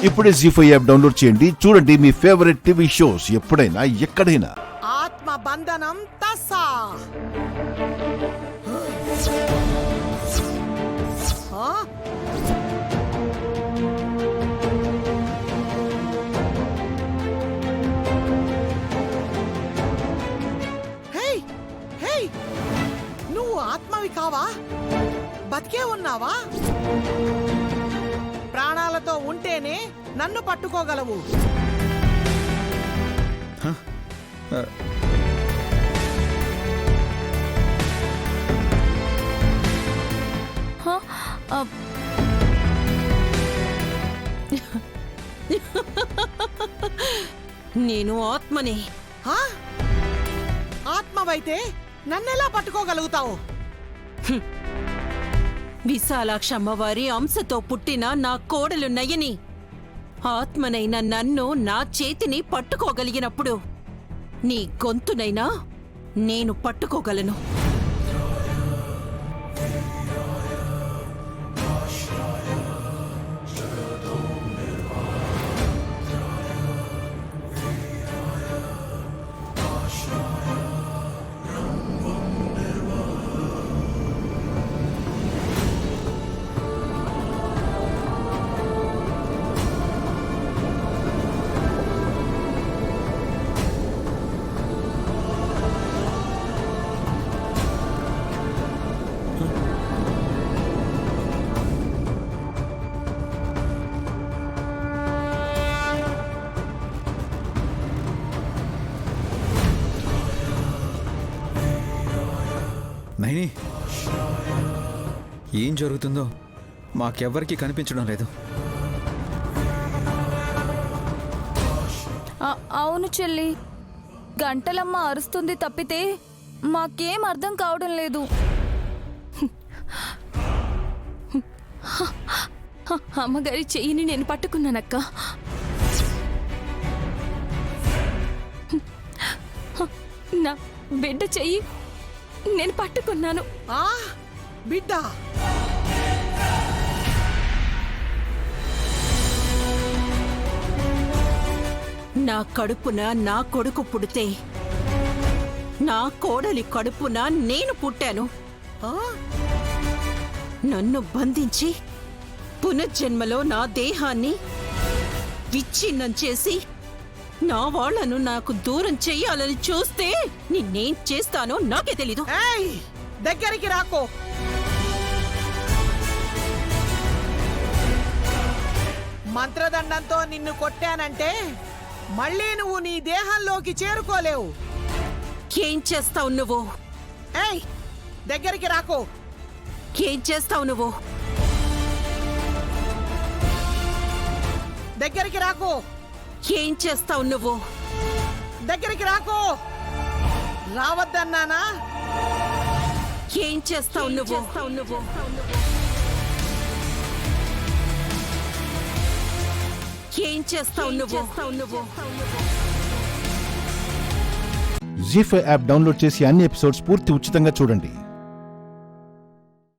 ఇప్పుడే జీ5 app download చేయండి. చూడండి మీ ఫేవరెట్ టీవీ షోస్ ఎప్పుడైనా ఎక్కడైనా. ఆత్మ బంధనం తస్సా. నువ్వు ఆత్మవి కావా? బతికే ఉన్నావా? ప్రాణాలతో ఉంటేనే నన్ను పట్టుకోగలవు. నేను ఆత్మని. ఆత్మవైతే నన్నెలా పట్టుకోగలుగుతావు? విశాలాక్షమ్మవారి అంశతో పుట్టిన నా కోడలు నయని ఆత్మనైన నన్ను నా చేతిని పట్టుకోగలిగినప్పుడు నీ గొంతునైనా నేను పట్టుకోగలను. నైని, ఏం జరుగుతుందో మాకెవ్వరికీ కనిపించడం లేదు. అవును చెల్లి, గంటలమ్మ అరుస్తుంది తప్పితే మాకేం అర్థం కావడం లేదు. అమ్మగారి చెయ్యిని నేను పట్టుకున్నానక్క. నా బిడ్డ చెయ్యి నేను పట్టుకున్నాను. బిడ్డ నా కడుపున నా కొడుకు పుడితే నా కోడలి కడుపున నేను పుట్టాను. నన్ను బంధించి పునర్జన్మలో నా దేహాన్ని విచ్ఛిన్నం చేసి నా వాళ్లను నాకు దూరం చెయ్యాలని చూస్తే నిన్నేం చేస్తానో నాకే తెలీదు. దగ్గరికి రాకో. మంత్రదండంతో నిన్ను కొట్టానంటే మళ్ళీ నువ్వు నీ దేహంలోకి చేరుకోలేవు. ఏం చేస్తావు నువ్వు? దగ్గరికి రాకో. ఏం చేస్తావు నువ్వు? దగ్గరికి రాకో. ఏం చేస్తావు నువ్వు? దగ్గరికి రాకో. రావద్దన్నానా? ఏం చేస్తావు నువ్వు? ఏం చేస్తావు నువ్వు? జీ5 యాప్ డౌన్లోడ్ చేసి అన్ని ఎపిసోడ్స్ పూర్తి ఉచితంగా చూడండి.